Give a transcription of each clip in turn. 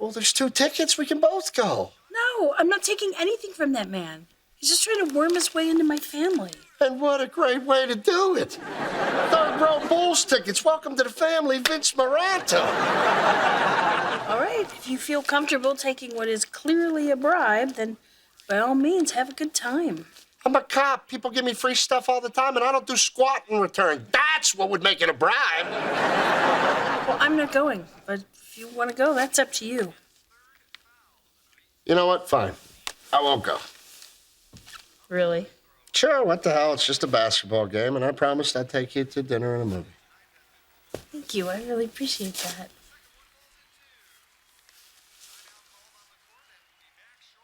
Well, there's 2 tickets. We can both go. No, I'm not taking anything from that man. He's just trying to worm his way into my family. And what a great way to do it. 3rd row Bulls tickets. Welcome to the family, Vince Moranto. All right, if you feel comfortable taking what is clearly a bribe, then by all means, have a good time. I'm a cop. People give me free stuff all the time, and I don't do squat in return. That's what would make it a bribe. Well, I'm not going, but if you want to go, that's up to you. You know what? Fine. I won't go. Really? Sure, what the hell? It's just a basketball game, and I promised I'd take you to dinner and a movie. Thank you. I really appreciate that.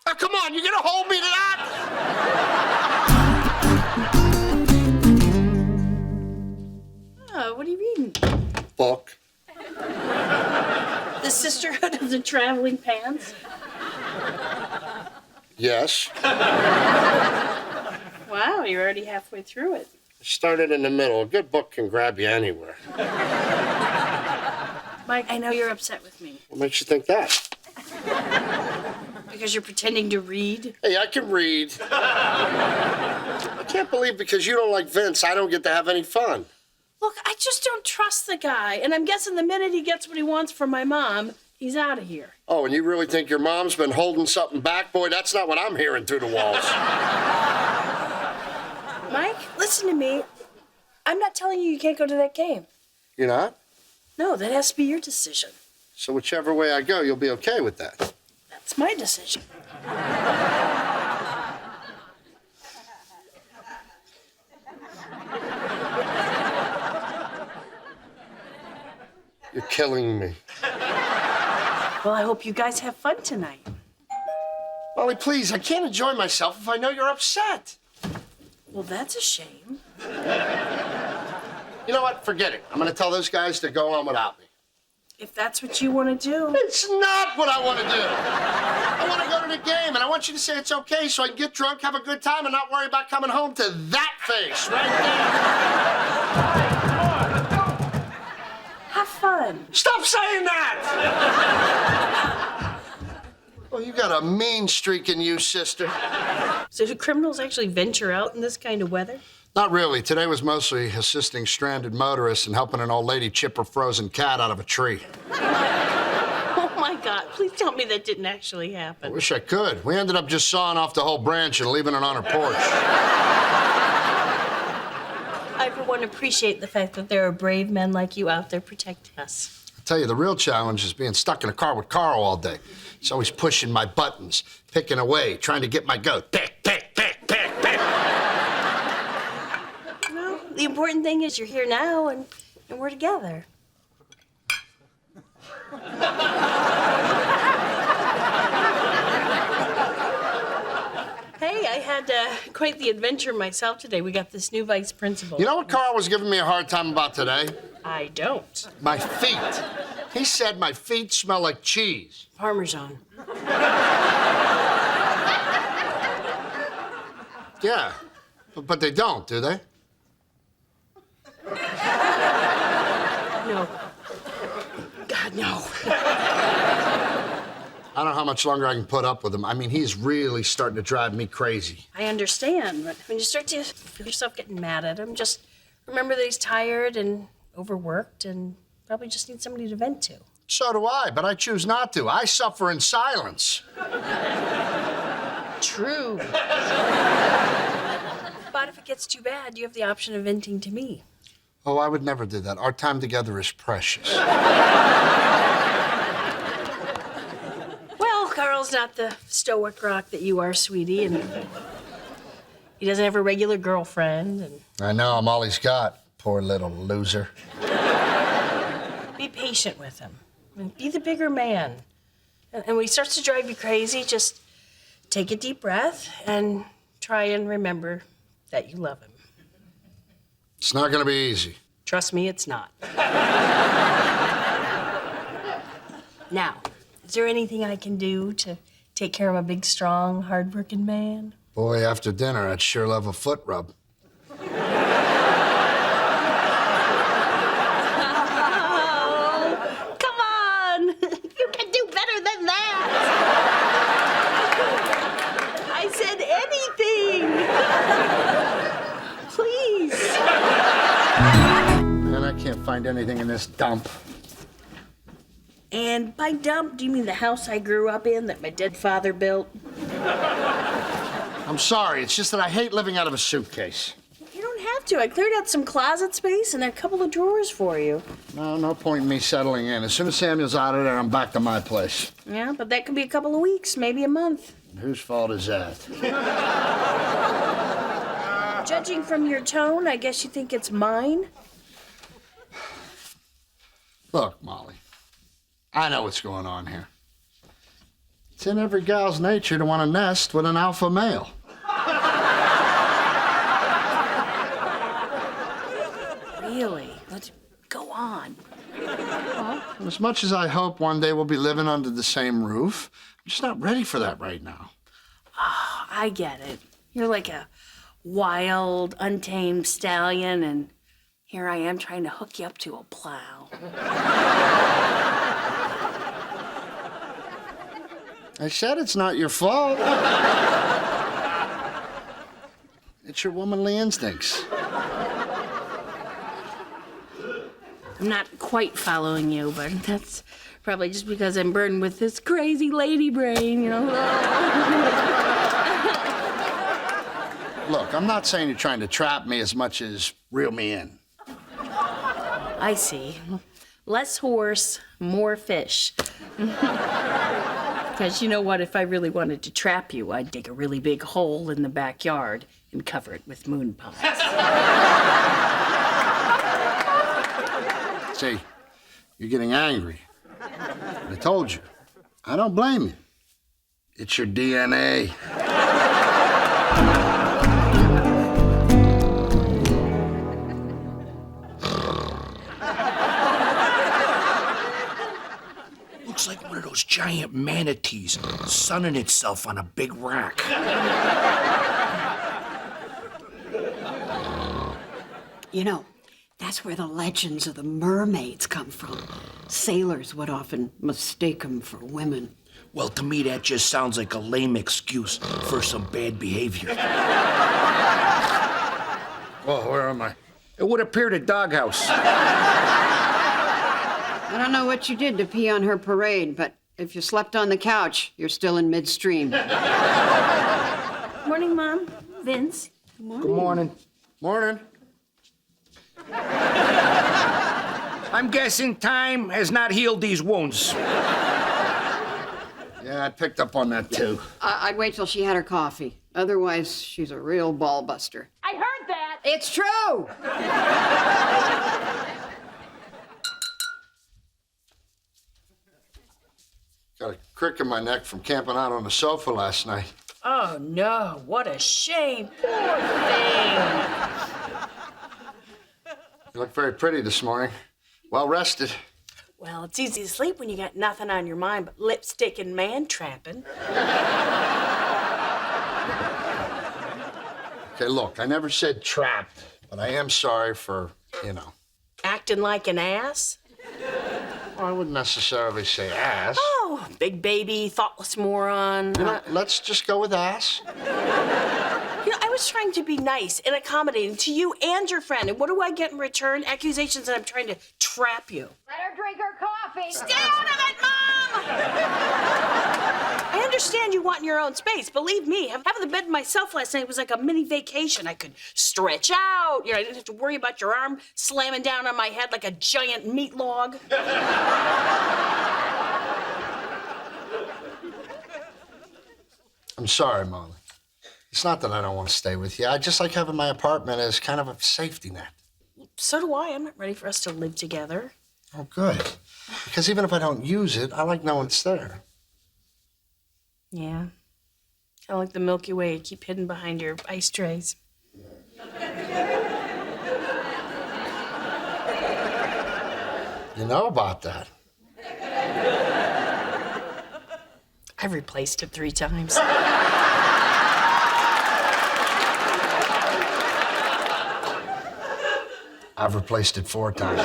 Oh, come on. You're going to hold me to that? Oh, what are you reading? Book. The Sisterhood of the Traveling Pants? Yes. Wow, you're already halfway through it. I started in the middle. A good book can grab you anywhere. Mike, I know you're upset with me. What makes you think that? Because you're pretending to read? Hey, I can read. I can't believe because you don't like Vince, I don't get to have any fun. Look, I just don't trust the guy, and I'm guessing the minute he gets what he wants from my mom, he's out of here. Oh, and you really think your mom's been holding something back? Boy, that's not what I'm hearing through the walls. Mike, listen to me. I'm not telling you can't go to that game. You're not? No, that has to be your decision. So whichever way I go, you'll be okay with that. That's my decision. You're killing me. Well, I hope you guys have fun tonight. Molly, please, I can't enjoy myself if I know you're upset. Well, that's a shame. You know what? Forget it. I'm going to tell those guys to go on without me. If that's what you want to do. It's not what I want to do. I want to go to the game, and I want you to say it's okay so I can get drunk, have a good time, and not worry about coming home to that face right there. Have fun. Stop saying that! Well, you got a mean streak in you, sister. So do criminals actually venture out in this kind of weather? Not really. Today was mostly assisting stranded motorists and helping an old lady chip her frozen cat out of a tree. Oh, my God. Please tell me that didn't actually happen. I wish I could. We ended up just sawing off the whole branch and leaving it on her porch. I, for one, appreciate the fact that there are brave men like you out there protecting us. I tell you, the real challenge is being stuck in a car with Carl all day. He's always pushing my buttons, picking away, trying to get my goat. Pick, pick, pick, pick, pick. Well, the important thing is you're here now and we're together. Hey, I had quite the adventure myself today. We got this new vice principal. You know what Carl was giving me a hard time about today? I don't. My feet. He said my feet smell like cheese. Parmesan. Yeah, but they don't, do they? No. God, no. I don't know how much longer I can put up with him. I mean, he's really starting to drive me crazy. I understand, but when you start to feel yourself getting mad at him, just remember that he's tired and overworked and probably just needs somebody to vent to. So do I, but I choose not to. I suffer in silence. True. But if it gets too bad, you have the option of venting to me. Oh, I would never do that. Our time together is precious. Well, Carl's not the stoic rock that you are, sweetie, and he doesn't have a regular girlfriend. And I know, I'm all he's got. Poor little loser. be patient with him. And be the bigger man. And when he starts to drive you crazy, just take a deep breath and try and remember that you love him. It's not gonna be easy. Trust me, it's not. Now, is there anything I can do to take care of a big, strong, hard-working man? Boy, after dinner, I'd sure love a foot rub. Oh, come on! You can do better than that! find anything in this dump. And by dump, do you mean the house I grew up in that my dead father built? I'm sorry, it's just that I hate living out of a suitcase. You don't have to. I cleared out some closet space and a couple of drawers for you. No point in me settling in. As soon as Samuel's out of there, I'm back to my place. Yeah, but that could be a couple of weeks, maybe a month. And whose fault is that? Judging from your tone, I guess you think it's mine? Look, Molly, I know what's going on here. It's in every gal's nature to want to nest with an alpha male. Really? Let's go on. Well, as much as I hope one day we'll be living under the same roof, I'm just not ready for that right now. Oh, I get it. You're like a wild, untamed stallion, and here I am trying to hook you up to a plow. I said it's not your fault. It's your womanly instincts. I'm not quite following you, but that's probably just because I'm burdened with this crazy lady brain, you know? Look, I'm not saying you're trying to trap me as much as reel me in. I see. Less horse, more fish. Because you know what? If I really wanted to trap you, I'd dig a really big hole in the backyard and cover it with moon pies. See, you're getting angry. I told you. I don't blame you. It's your DNA. Looks like one of those giant manatees sunning itself on a big rock. You know, that's where the legends of the mermaids come from. Sailors would often mistake them for women. Well, to me, that just sounds like a lame excuse for some bad behavior. Well, where am I? It would appear the doghouse. I don't know what you did to pee on her parade, but if you slept on the couch, you're still in midstream. Morning, Mom. Vince. Good morning. Morning. I'm guessing time has not healed these wounds. Yeah, I picked up on that too. I'd wait till she had her coffee. Otherwise, she's a real ball buster. I heard that. It's true! Got a crick in my neck from camping out on the sofa last night. Oh, no. What a shame. Poor thing. You look very pretty this morning. Well rested. Well, it's easy to sleep when you got nothing on your mind but lipstick and man-trapping. Okay, look, I never said trapped, but I am sorry for, Acting like an ass? Well, I wouldn't necessarily say ass. Oh, big baby, thoughtless moron. Let's just go with ass. I was trying to be nice and accommodating to you and your friend. And what do I get in return? Accusations that I'm trying to trap you. Let her drink her coffee. Stay out of it, Mom! I understand you want your own space. Believe me, having the bed to myself last night was like a mini vacation. I could stretch out. I didn't have to worry about your arm slamming down on my head like a giant meat log. I'm sorry, Molly. It's not that I don't want to stay with you. I just like having my apartment as kind of a safety net. So do I. I'm not ready for us to live together. Oh, good. Because even if I don't use it, I like knowing it's there. Yeah. Kind of like the Milky Way. You keep hidden behind your ice trays. You know about that. I've replaced it 3 times. I've replaced it 4 times.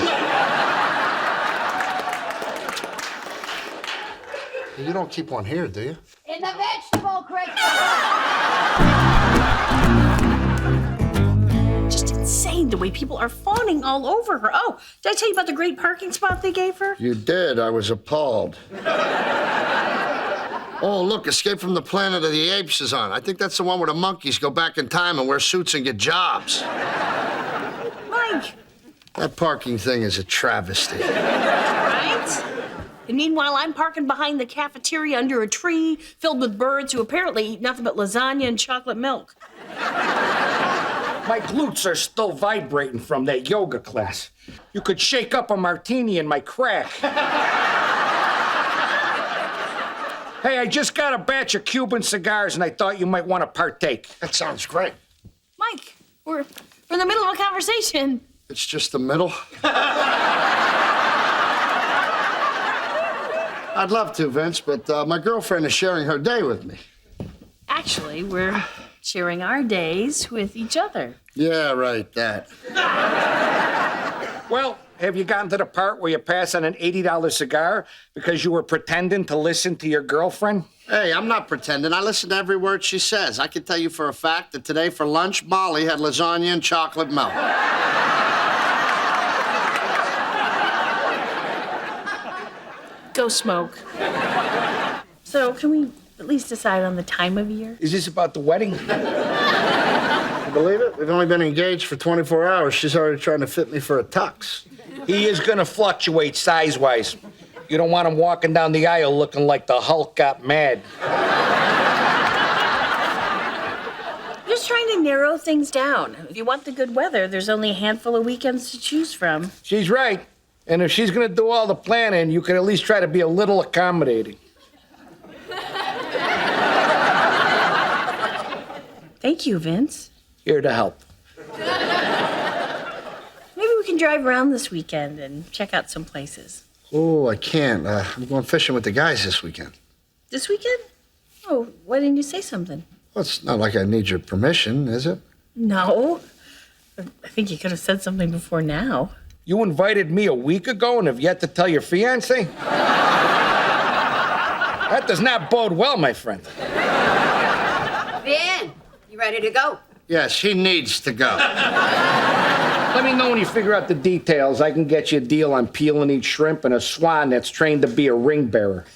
You don't keep one here, do you? In the vegetable cricket. Just insane. insane the way people are fawning all over her. Oh, did I tell you about the great parking spot they gave her? You did. I was appalled. Oh, look, Escape from the Planet of the Apes is on. I think that's the one where the monkeys go back in time and wear suits and get jobs. Mike. That parking thing is a travesty. Right? And meanwhile, I'm parking behind the cafeteria under a tree filled with birds who apparently eat nothing but lasagna and chocolate milk. My glutes are still vibrating from that yoga class. You could shake up a martini in my crack. Hey, I just got a batch of Cuban cigars and I thought you might want to partake. That sounds great. Mike, we're in the middle of a conversation. It's just the middle. I'd love to, Vince, but my girlfriend is sharing her day with me. Actually, we're sharing our days with each other. Yeah, right, that. Well, have you gotten to the part where you pass on an $80 cigar because you were pretending to listen to your girlfriend? Hey, I'm not pretending. I listen to every word she says. I can tell you for a fact that today for lunch, Molly had lasagna and chocolate milk. Go smoke. So, can we at least decide on the time of year? Is this about the wedding? You believe it? We've only been engaged for 24 hours. She's already trying to fit me for a tux. He is gonna fluctuate size-wise. You don't want him walking down the aisle looking like the Hulk got mad. Just trying to narrow things down. If you want the good weather, there's only a handful of weekends to choose from. She's right. And if she's gonna do all the planning, you can at least try to be a little accommodating. Thank you, Vince. Here to help. Maybe we can drive around this weekend and check out some places. Oh, I can't. I'm going fishing with the guys this weekend. This weekend? Oh, why didn't you say something? Well, it's not like I need your permission, is it? No. I think you could have said something before now. You invited me a week ago and have yet to tell your fiancé? That does not bode well, my friend. Vin, you ready to go? Yes, he needs to go. Let me know when you figure out the details. I can get you a deal on peel and eat shrimp and a swan that's trained to be a ring bearer.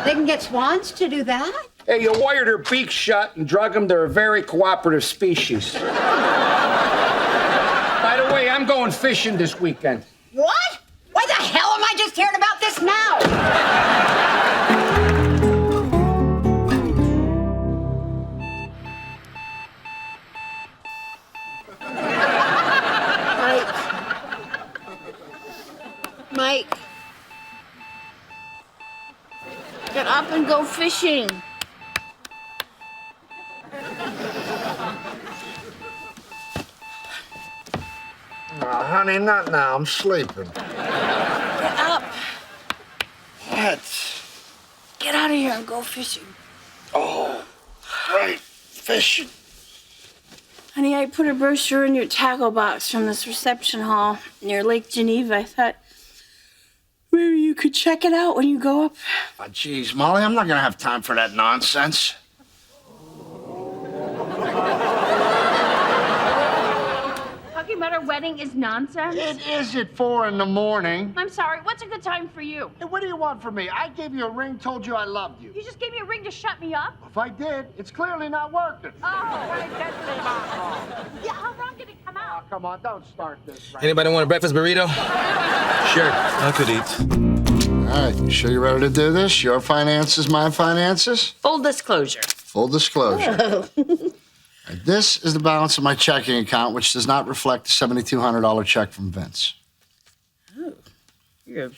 They can get swans to do that? Hey, you wired her beak shut and drug them. They're a very cooperative species. By the way, I'm going fishing this weekend. What? Why the hell am I just hearing about this now? Mike. Get up and go fishing. Oh, honey, not now. I'm sleeping. Get up. What? Get out of here and go fishing. Oh, right. Fishing. Honey, I put a brochure in your tackle box from this reception hall near Lake Geneva. I thought maybe you could check it out when you go up. Oh, geez, Molly, I'm not going to have time for that nonsense. Talking about our wedding is nonsense. It is at 4 in the morning. I'm sorry. What's a good time for you? Hey, what do you want from me? I gave you a ring, told you I loved you. You just gave me a ring to shut me up? If I did, it's clearly not working. Oh, right. That came out wrong. Yeah, how wrong did it come Oh, out? come on, don't start this. Right? Anybody want a breakfast burrito? Sure, I could eat. All right, you sure you're ready to do this? Your finances, my finances? Full disclosure. Full disclosure. And this is the balance of my checking account, which does not reflect the $7,200 check from Vince. You're a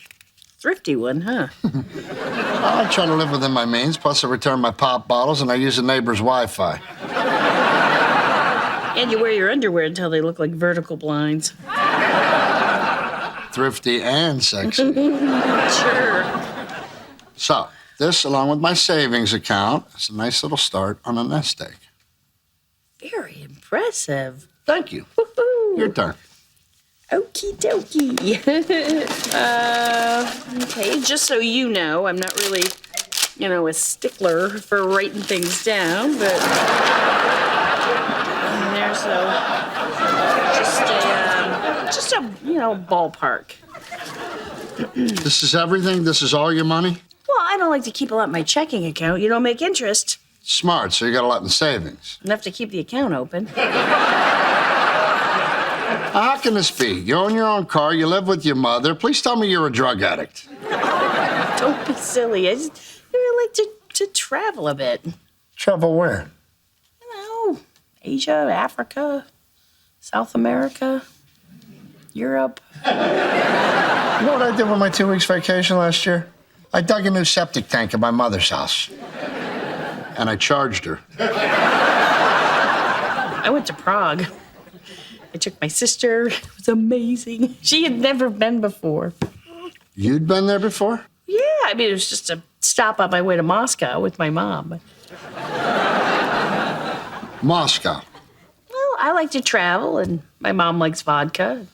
thrifty one, huh? I try to live within my means, plus I return my pop bottles and I use the neighbor's Wi-Fi. And you wear your underwear until they look like vertical blinds. Thrifty and sexy. Sure. So, this, along with my savings account, is a nice little start on a nest egg. Very impressive. Thank you. Woohoo. Your turn. Okie dokie. Okay, just so you know, I'm not really, a stickler for writing things down, but there's though. Just a ballpark. This is everything? This is all your money? Well, I don't like to keep a lot in my checking account. You don't make interest. Smart, so you got a lot in savings. Enough to keep the account open. How can this be? You own your own car, you live with your mother. Please tell me you're a drug addict. Don't be silly. I just really like to travel a bit. Travel where? Asia, Africa, South America, Europe. You know what I did with my 2 weeks vacation last year? I dug a new septic tank at my mother's house. And I charged her. I went to Prague. I took my sister. It was amazing. She had never been before. You'd been there before? Yeah, I mean, it was just a stop on my way to Moscow with my mom. Moscow. Well, I like to travel, and my mom likes vodka.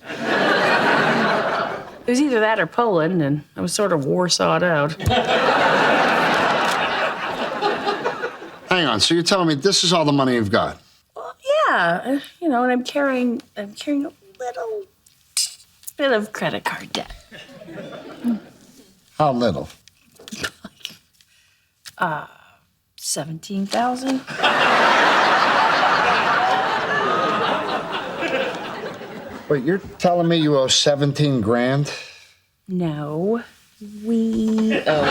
It was either that or Poland, and I was sort of Warsawed out. Hang on, so you're telling me this is all the money you've got? Well, yeah, and I'm carrying a little bit of credit card debt. How little? 17,000. Wait, you're telling me you owe 17 grand? No, we owe.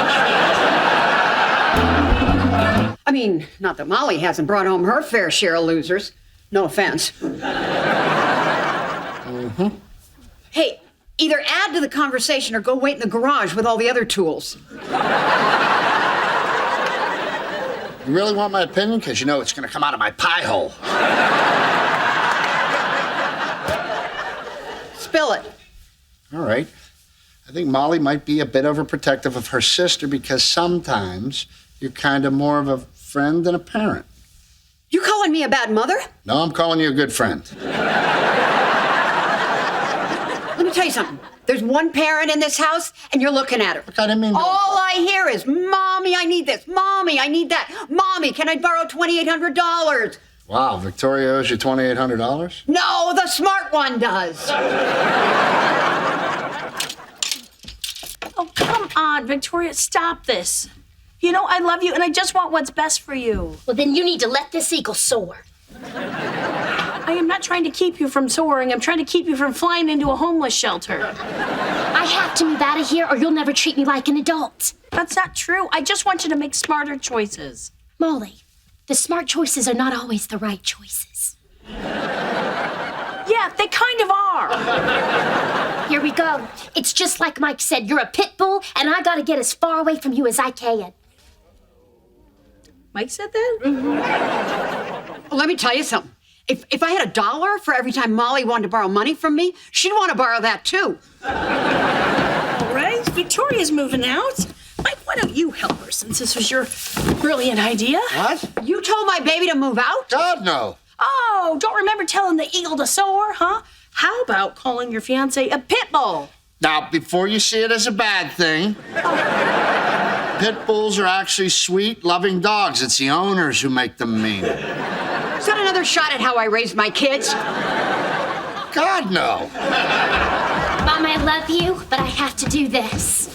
I mean, not that Molly hasn't brought home her fair share of losers. No offense. Hey, either add to the conversation or go wait in the garage with all the other tools. You really want my opinion? Because you know it's going to come out of my pie hole. Spill it. All right. I think Molly might be a bit overprotective of her sister because sometimes you're kind of more of a friend than a parent. You calling me a bad mother? No, I'm calling you a good friend. Let me tell you something. There's one parent in this house, and you're looking at her. Look, I didn't mean to... All I hear is, Mommy, I need this. Mommy, I need that. Mommy, can I borrow $2,800? Wow, Victoria owes you $2,800? No, the smart one does. Oh, come on, Victoria, stop this. You know, I love you, and I just want what's best for you. Well, then you need to let this eagle soar. I am not trying to keep you from soaring. I'm trying to keep you from flying into a homeless shelter. I have to move out of here, or you'll never treat me like an adult. That's not true. I just want you to make smarter choices. Molly, the smart choices are not always the right choices. Yeah, they kind of are. Here we go. It's just like Mike said. You're a pit bull, and I gotta get as far away from you as I can. Mike said that? Well, let me tell you something. If I had $1 for every time Molly wanted to borrow money from me, she'd want to borrow that too. All right, Victoria's moving out. Mike, why don't you help her since this was your brilliant idea? What? You told my baby to move out? God, no. Oh, don't remember telling the eagle to soar, huh? How about calling your fiance a pit bull? Now, before you see it as a bad thing, pit bulls are actually sweet, loving dogs. It's the owners who make them mean. Is that another shot at how I raised my kids? God, no. Mom, I love you, but I have to do this.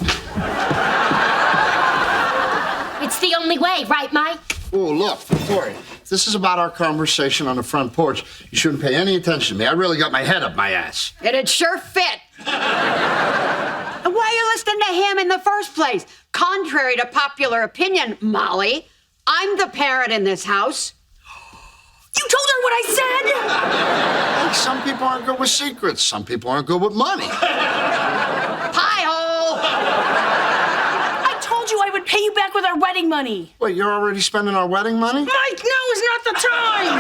It's the only way, right, Mike? Oh, look, Victoria, this is about our conversation on the front porch. You shouldn't pay any attention to me. I really got my head up my ass. It'd sure fit. And why are you listening to him in the first place? Contrary to popular opinion, Molly, I'm the parent in this house. You told her what I said? Look, some people aren't good with secrets. Some people aren't good with money. Pie hole! I told you I would pay you back with our wedding money. Wait, you're already spending our wedding money? Mike, now is not the time.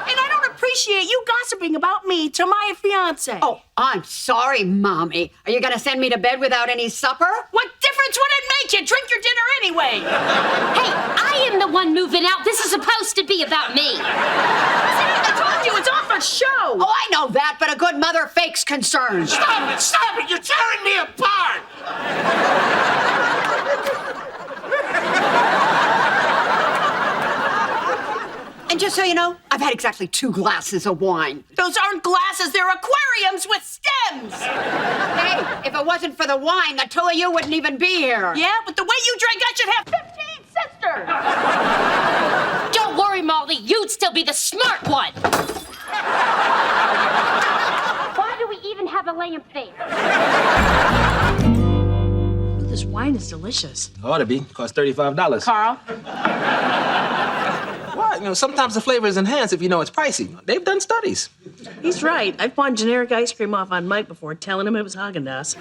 And I don't appreciate you gossiping about me to my fiance. Oh, I'm sorry, Mommy. Are you gonna send me to bed without any supper? What difference would it make? You drink your dinner anyway. Hey, I am the one moving out. This is supposed to be about me. See, I told you it's off a show. Oh, I know that, but a good mother fakes concern. Stop it! Stop it! You're tearing me apart! And just so you know, I've had exactly 2 glasses of wine. Those aren't glasses, they're aquariums with stems. Hey, if it wasn't for the wine, the 2 of you wouldn't even be here. Yeah, but the way you drink, I should have 15 sisters. Don't worry, Molly. You'd still be the smart one. Why do we even have a lamp there? This wine is delicious. Ought to be. Costs $35. Carl? What? Sometimes the flavor is enhanced if you know it's pricey. They've done studies. He's right. I've pawned generic ice cream off on Mike before, telling him it was Haagen-Dazs.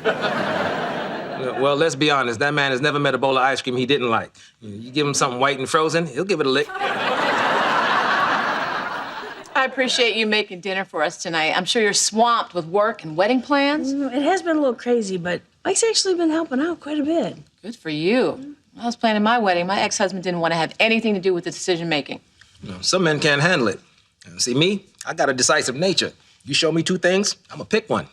Well, let's be honest. That man has never met a bowl of ice cream he didn't like. You give him something white and frozen, he'll give it a lick. I appreciate you making dinner for us tonight. I'm sure you're swamped with work and wedding plans. It has been a little crazy, but Mike's actually been helping out quite a bit. Good for you. When I was planning my wedding, my ex-husband didn't want to have anything to do with the decision-making. Some men can't handle it. See, me, I got a decisive nature. You show me 2 things, I'm gonna pick one.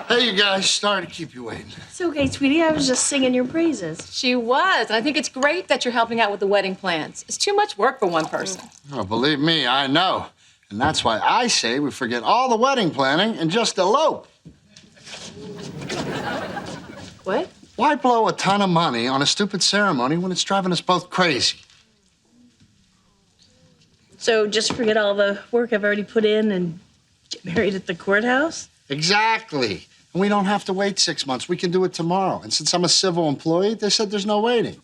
Hey, you guys, sorry to keep you waiting. It's okay, sweetie. I was just singing your praises. She was, and I think it's great that you're helping out with the wedding plans. It's too much work for one person. Oh, believe me, I know. And that's why I say we forget all the wedding planning and just elope. What? Why blow a ton of money on a stupid ceremony when it's driving us both crazy? So just forget all the work I've already put in and get married at the courthouse? Exactly. And we don't have to wait 6 months. We can do it tomorrow. And since I'm a civil employee, they said there's no waiting.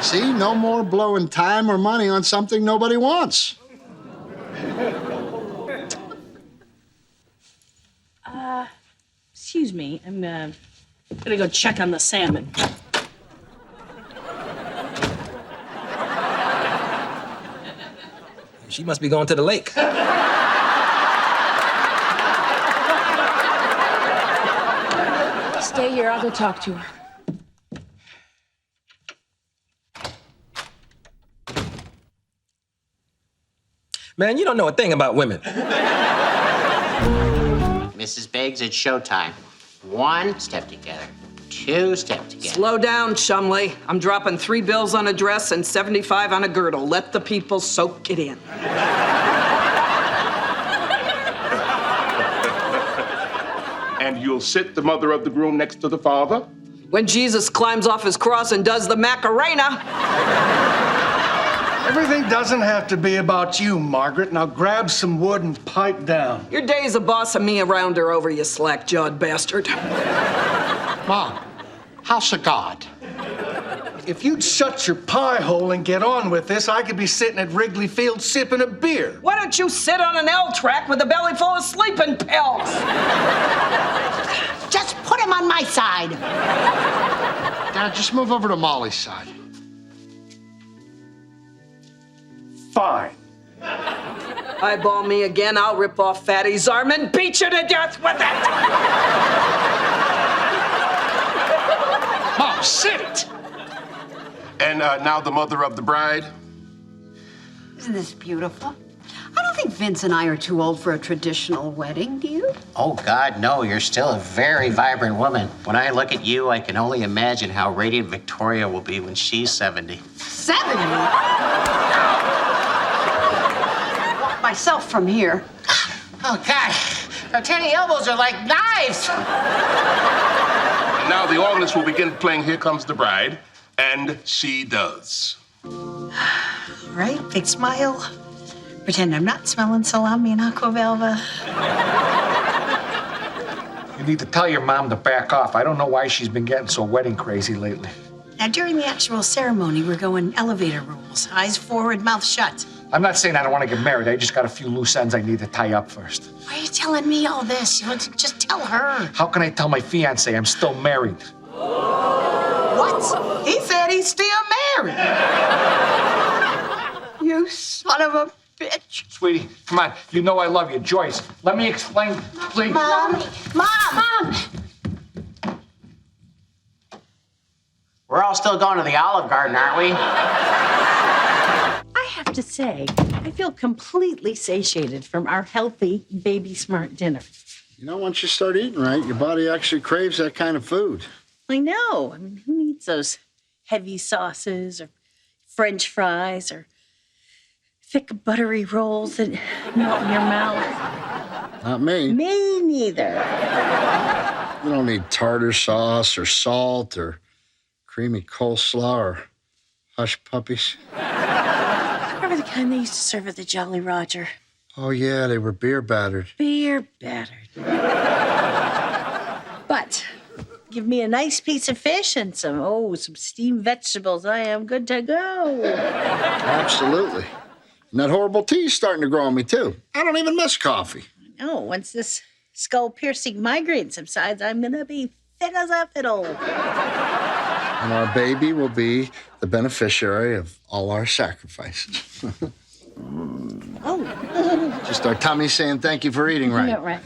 See, no more blowing time or money on something nobody wants. Excuse me. I'm gonna go check on the salmon. She must be going to the lake. Stay here, I'll go talk to her. Man, you don't know a thing about women. Mrs. Biggs, it's showtime. 1 step together, 2 step together. Slow down, Shumley. I'm dropping 3 bills on a dress and 75 on a girdle. Let the people soak it in. And you'll sit the mother of the groom next to the father? When Jesus climbs off his cross and does the Macarena. Everything doesn't have to be about you, Margaret. Now grab some wood and pipe down. Your day's a bossing me around her over, you slack-jawed bastard. Mom, house of God. If you'd shut your pie hole and get on with this, I could be sitting at Wrigley Field sipping a beer. Why don't you sit on an L track with a belly full of sleeping pills? Just put him on my side. Dad, just move over to Molly's side. Fine. Eyeball me again, I'll rip off Fatty's arm and beat you to death with it! Mom, sit! And now the mother of the bride? Isn't this beautiful? I don't think Vince and I are too old for a traditional wedding, do you? Oh, God, no. You're still a very vibrant woman. When I look at you, I can only imagine how radiant Victoria will be when she's 70. 70? Walk myself from here. Oh, God. Her tiny elbows are like knives. And now the organist will begin playing Here Comes the Bride, and she does. Right, big smile. Pretend I'm not smelling salami and aquavelva. You need to tell your mom to back off. I don't know why she's been getting so wedding crazy lately. Now, during the actual ceremony, we're going elevator rules. Eyes forward, mouth shut. I'm not saying I don't want to get married. I just got a few loose ends I need to tie up first. Why are you telling me all this? You want to just tell her. How can I tell my fiancé I'm still married? What? He said he's still married. You son of a bitch. Sweetie, come on. You know I love you. Joyce, let me explain, please. Mom! Mom! We're all still going to the Olive Garden, aren't we? I have to say, I feel completely satiated from our healthy, baby-smart dinner. You know, once you start eating right, your body actually craves that kind of food. I know. I mean, who needs those heavy sauces or French fries or thick buttery rolls that melt in your mouth? Not me. Me neither. You don't need tartar sauce or salt or creamy coleslaw or hush puppies. Remember the kind they used to serve at the Jolly Roger? Oh, yeah, they were beer battered. Beer battered. But give me a nice piece of fish and some steamed vegetables. I am good to go. Absolutely. And that horrible tea's starting to grow on me, too. I don't even miss coffee. No, once this skull-piercing migraine subsides, I'm gonna be fit as a fiddle. And our baby will be the beneficiary of all our sacrifices. Just our tummy saying thank you for eating right. Yeah, right.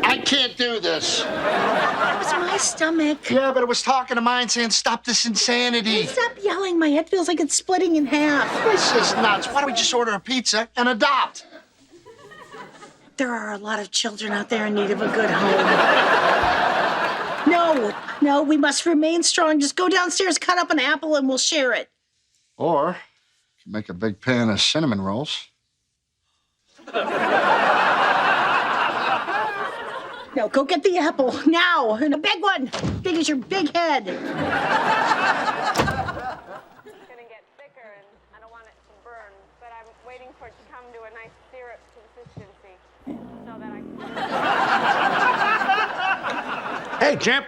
I can't do this. It was my stomach. Yeah, but it was talking to mine saying stop this insanity. Stop yelling. My head feels like it's splitting in half. This is nuts. Why don't we just order a pizza and adopt? There are a lot of children out there in need of a good home. No, we must remain strong. Just go downstairs, cut up an apple, and we'll share it. Or make a big pan of cinnamon rolls. No, go get the apple now, and a big one, big as your big head. It's gonna get thicker, and I don't want it to burn, but I'm waiting for it to come to a nice syrup consistency so that I can. Hey, champ.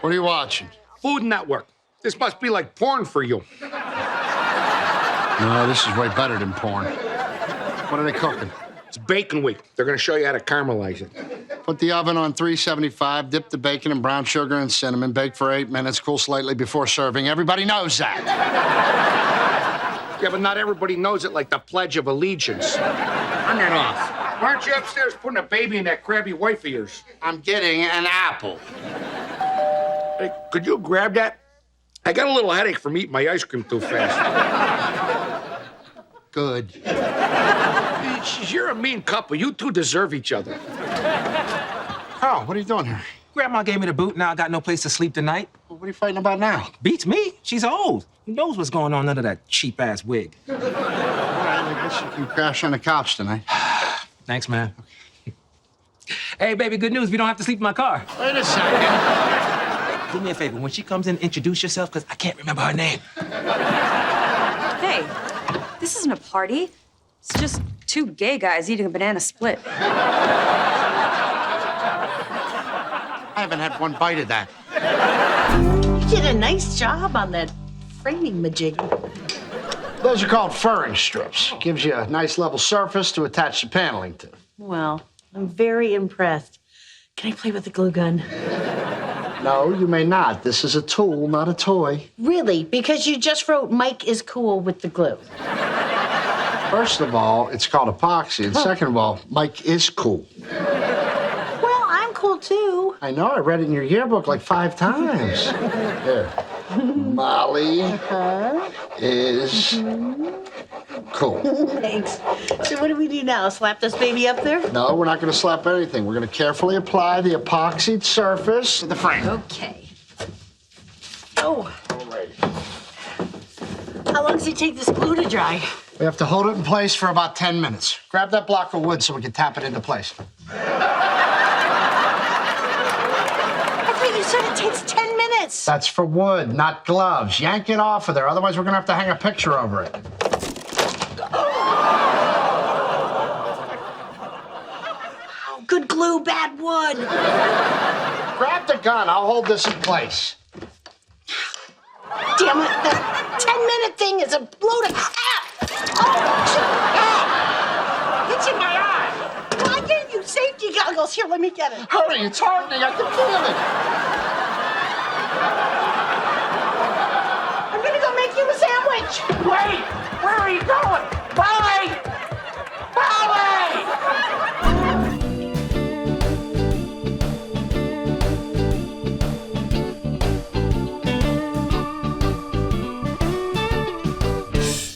What are you watching? Food Network. This must be like porn for you. No, this is way better than porn. What are they cooking? It's bacon week. They're going to show you how to caramelize it. Put the oven on 375, dip the bacon in brown sugar and cinnamon, bake for 8 minutes, cool slightly before serving. Everybody knows that. Yeah, but not everybody knows it like the Pledge of Allegiance. Turn that off. Why aren't you upstairs putting a baby in that crabby wife of yours? I'm getting an apple. Hey, could you grab that? I got a little headache from eating my ice cream too fast. Good. You're a mean couple. You two deserve each other. Carl, what are you doing here? Grandma gave me the boot. Now I got no place to sleep tonight. Well, what are you fighting about now? Beats me. She's old. Who knows what's going on under that cheap-ass wig? All right, I guess you can crash on the couch tonight. Thanks, man. Hey, baby, good news. We don't have to sleep in my car. Wait a second. Do me a favor. When she comes in, introduce yourself, because I can't remember her name. Hey, this isn't a party. It's just two gay guys eating a banana split. I haven't had one bite of that. You did a nice job on that framing majig. Those are called furring strips. Gives you a nice level surface to attach the paneling to. Well, I'm very impressed. Can I play with the glue gun? No, you may not. This is a tool, not a toy. Really? Because you just wrote Mike is cool with the glue. First of all, it's called epoxy. And second of all, Mike is cool. Well, I'm cool too. I know. I read it in your yearbook like 5 times. There. Molly is cool. Thanks. So what do we do now? Slap this baby up there? No, we're not going to slap anything. We're going to carefully apply the epoxied surface to the frame. Okay. Oh. All right. How long does it take this glue to dry? We have to hold it in place for about 10 minutes. Grab that block of wood so we can tap it into place. I thought you said it takes 10 minutes. That's for wood, not gloves. Yank it off of there, otherwise we're gonna have to hang a picture over it. Oh, good glue, bad wood. Grab the gun, I'll hold this in place. Damn it, that 10-minute thing is a load of crap. Oh, it's in my eye. Well, I gave you safety goggles. Here, let me get it. Hurry, it's hardening, I can feel it. I'm gonna go make you a sandwich. Wait, where are you going? Bye!